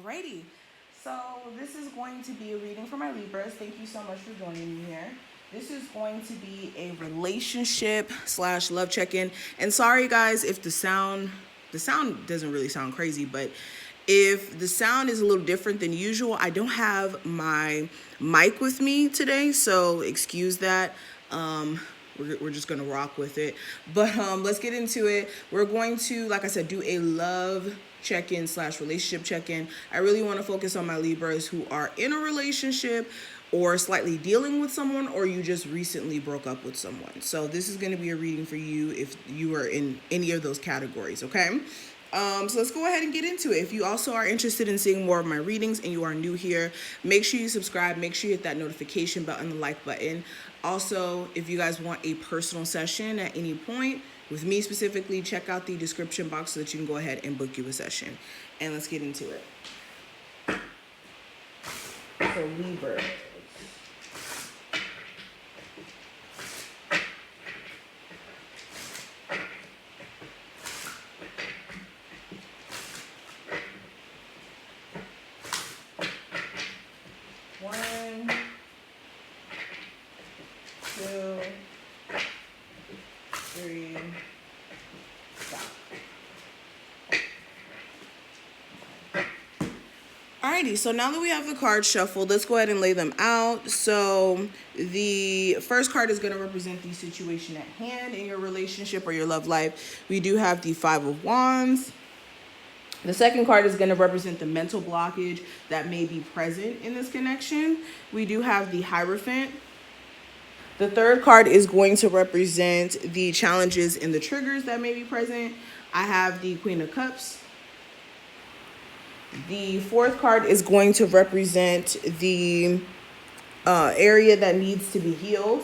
Alrighty, so this is going to be a reading for my Libras. Thank you so much for joining me here. This is going to be a relationship slash love check-in. And sorry guys if the sound doesn't really sound crazy, but if the sound is a little different than usual, I don't have my mic with me today, so excuse that. We're just gonna rock with it. But let's get into it. We're going to, like I said, do a love check-in slash relationship check-in. I really want to focus on my Libras who are in a relationship or slightly dealing with someone, or you just recently broke up with someone. So this is going to be a reading for you if you are in any of those categories, okay? So let's go ahead and get into it. If you also are interested in seeing more of my readings and you are new here, make sure you subscribe, make sure you hit that notification button, the like button. Also, if you guys want a personal session at any point with me specifically, check out the description box so that you can go ahead and book you a session. And let's get into it. So Libra. One, two, three, stop. Alrighty, so now that we have the cards shuffled, let's go ahead and lay them out. So the first card is going to represent the situation at hand in your relationship or your love life. We do have the Five of Wands. The second card is going to represent the mental blockage that may be present in this connection. We do have the Hierophant. The third card is going to represent the challenges and the triggers that may be present. I have the Queen of Cups. The fourth card is going to represent the area that needs to be healed.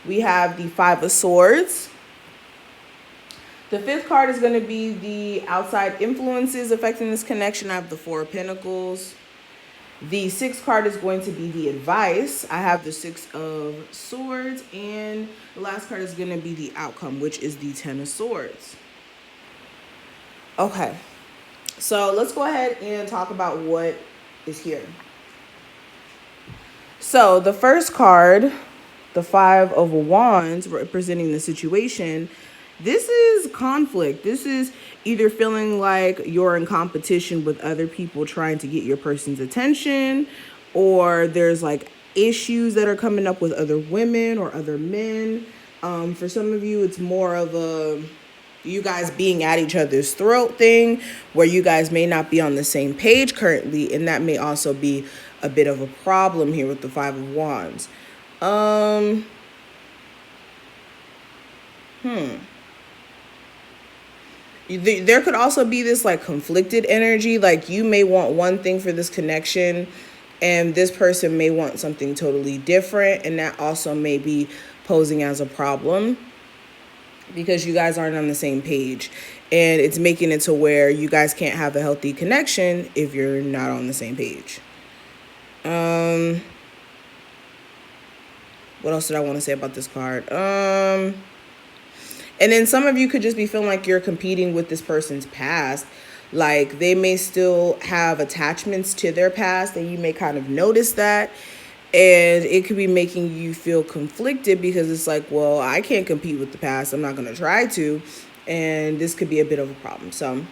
We have the Five of Swords. The fifth card is going to be the outside influences affecting this connection. I have the Four of Pentacles. The sixth card is going to be the advice. I have the Six of Swords. And the last card is going to be the outcome, which is the Ten of Swords. Okay. So let's go ahead and talk about what is here. So the first card, the Five of Wands, representing the situation. This is conflict. This is either feeling like you're in competition with other people trying to get your person's attention, or there's like issues that are coming up with other women or other men. For some of you, it's more of a you guys being at each other's throat thing where you guys may not be on the same page currently, and that may also be a bit of a problem here with the Five of Wands. There could also be this like conflicted energy, like you may want one thing for this connection and this person may want something totally different, and that also may be posing as a problem because you guys aren't on the same page, and it's making it to where you guys can't have a healthy connection if you're not on the same page. What else did I want to say about this card? And then some of you could just be feeling like you're competing with this person's past. Like they may still have attachments to their past, and you may kind of notice that. And it could be making you feel conflicted because it's like, well, I can't compete with the past. I'm not going to try to. And this could be a bit of a problem. So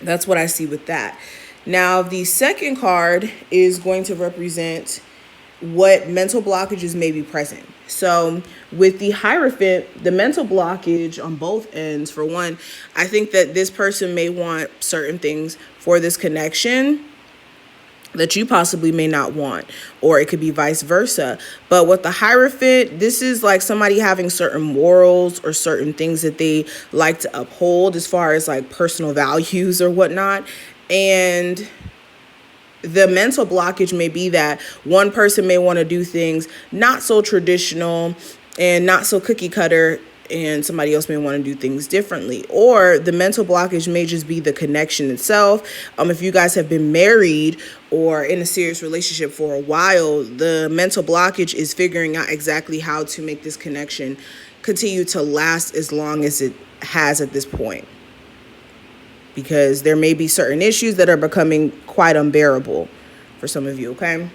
that's what I see with that. Now, the second card is going to represent what mental blockages may be present. So with the Hierophant, the mental blockage on both ends, for one, I think that this person may want certain things for this connection that you possibly may not want, or it could be vice versa. But with the Hierophant, this is like somebody having certain morals or certain things that they like to uphold as far as like personal values or whatnot. And the mental blockage may be that one person may want to do things not so traditional and not so cookie cutter, and somebody else may want to do things differently. Or the mental blockage may just be the connection itself. If you guys have been married or in a serious relationship for a while, the mental blockage is figuring out exactly how to make this connection continue to last as long as it has at this point. because there may be certain issues that are becoming quite unbearable for some of you, okay?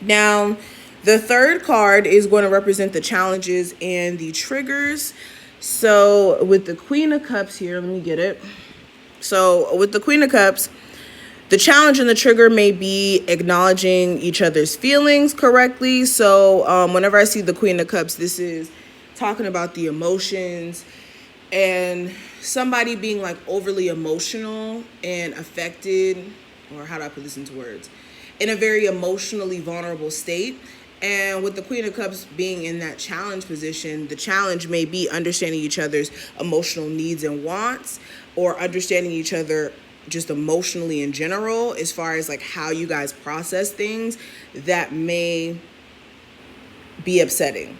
Now, the third card is going to represent the challenges and the triggers. So with the Queen of Cups here, let me get it. So with the Queen of Cups, the challenge and the trigger may be acknowledging each other's feelings correctly. So whenever I see the Queen of Cups, this is talking about the emotions and somebody being like overly emotional and affected, or how do I put this into words, in a very emotionally vulnerable state. And with the Queen of Cups being in that challenge position, the challenge may be understanding each other's emotional needs and wants, or understanding each other just emotionally in general, as far as like how you guys process things that may be upsetting.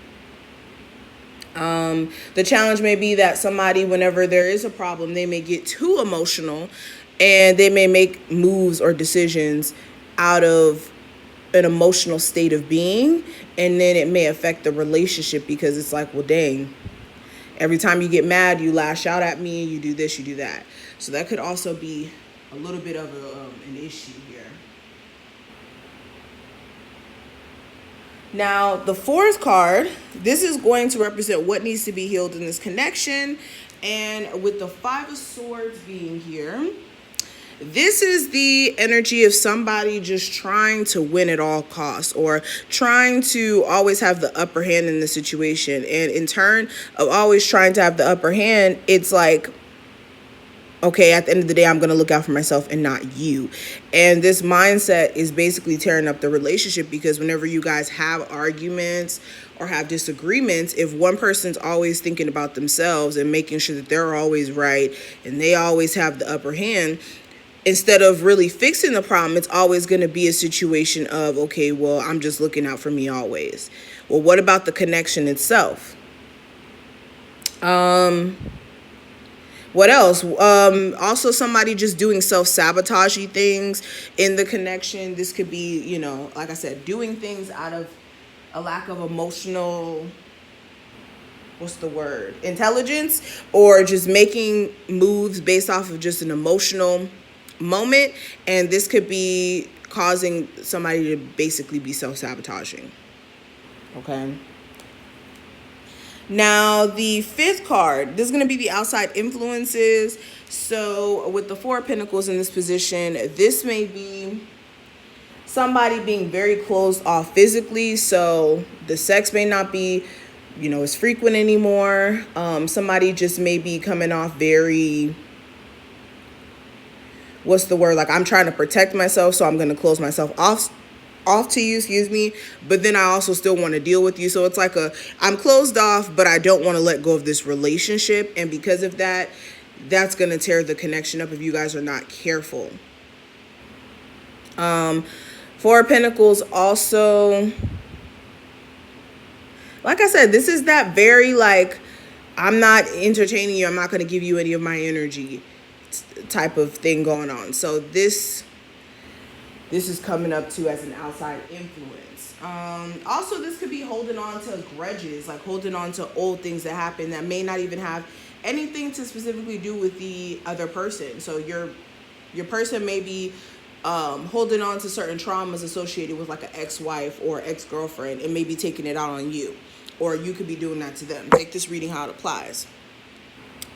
The challenge may be that somebody, whenever there is a problem, they may get too emotional and they may make moves or decisions out of an emotional state of being, and then it may affect the relationship because it's like, well, dang, every time you get mad, you lash out at me, you do this, you do that. So that could also be a little bit of an issue here. Now, the fourth card, this is going to represent what needs to be healed in this connection. And with the Five of Swords being here, this is the energy of somebody just trying to win at all costs, or trying to always have the upper hand in the situation. And in turn of always trying to have the upper hand, it's like, okay, at the end of the day, I'm going to look out for myself and not you. And this mindset is basically tearing up the relationship, because whenever you guys have arguments or have disagreements, if one person's always thinking about themselves and making sure that they're always right and they always have the upper hand, instead of really fixing the problem, it's always going to be a situation of, okay, well, I'm just looking out for me always. Well, what about the connection itself? What else? Also, somebody just doing self-sabotagey things in the connection. This could be, you know, like I said, doing things out of a lack of emotional, intelligence, or just making moves based off of just an emotional moment. And this could be causing somebody to basically be self-sabotaging. Okay. Now, the fifth card, this is going to be the outside influences. So with the Four of Pentacles in this position, this may be somebody being very closed off physically. So the sex may not be, you know, as frequent anymore. Somebody just may be coming off very, like, I'm trying to protect myself, so I'm going to close myself off to you, but then I also still want to deal with you. So it's like I'm closed off, but I don't want to let go of this relationship. And because of that, that's going to tear the connection up if you guys are not careful. Four of Pentacles also, like I said, this is that very like, I'm not entertaining you, I'm not going to give you any of my energy type of thing going on. So this is coming up to as an outside influence. Also, this could be holding on to grudges, like holding on to old things that happened that may not even have anything to specifically do with the other person. So your person may be holding on to certain traumas associated with like an ex-wife or ex-girlfriend, and maybe taking it out on you, or you could be doing that to them. Take this reading how it applies.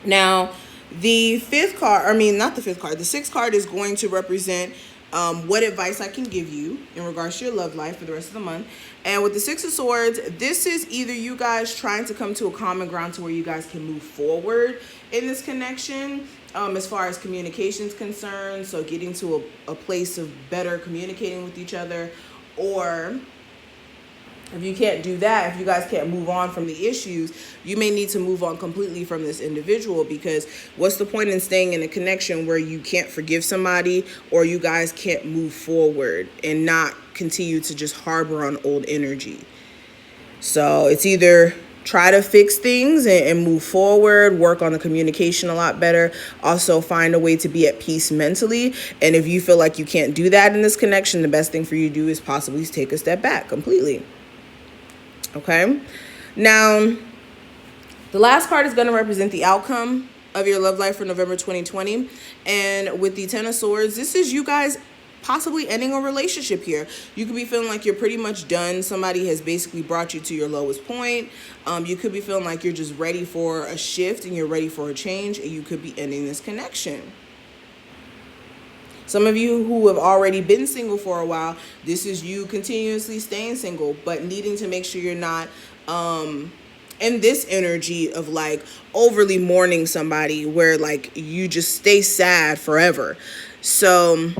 Now, the sixth card is going to represent what advice I can give you in regards to your love life for the rest of the month. And with the Six of Swords, this is either you guys trying to come to a common ground to where you guys can move forward in this connection, as far as communication is concerned. So getting to a place of better communicating with each other, or if you can't do that, if you guys can't move on from the issues, you may need to move on completely from this individual, because what's the point in staying in a connection where you can't forgive somebody, or you guys can't move forward and not continue to just harbor on old energy? So it's either try to fix things and move forward, work on the communication a lot better. Also find a way to be at peace mentally. And if you feel like you can't do that in this connection, the best thing for you to do is possibly take a step back completely. Okay. Now, the last card is going to represent the outcome of your love life for November 2020. And with the Ten of Swords, this is you guys possibly ending a relationship here. You could be feeling like you're pretty much done. Somebody has basically brought you to your lowest point. You could be feeling like you're just ready for a shift and you're ready for a change, and you could be ending this connection. Some of you who have already been single for a while, this is you continuously staying single, but needing to make sure you're not in this energy of like overly mourning somebody where like you just stay sad forever. So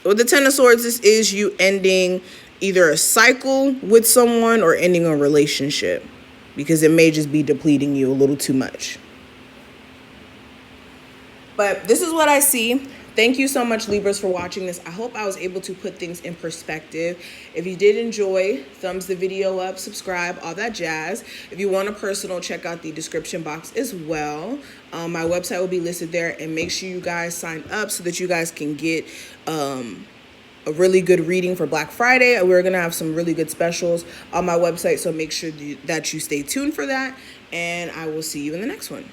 with the Ten of Swords, this is you ending either a cycle with someone or ending a relationship, because it may just be depleting you a little too much. But this is what I see. Thank you so much, Libras, for watching this. I hope I was able to put things in perspective. If you did enjoy, thumbs the video up, subscribe, all that jazz. If you want a personal, check out the description box as well. My website will be listed there, and make sure you guys sign up so that you guys can get a really good reading for Black Friday. We're going to have some really good specials on my website, so make sure that you stay tuned for that, and I will see you in the next one.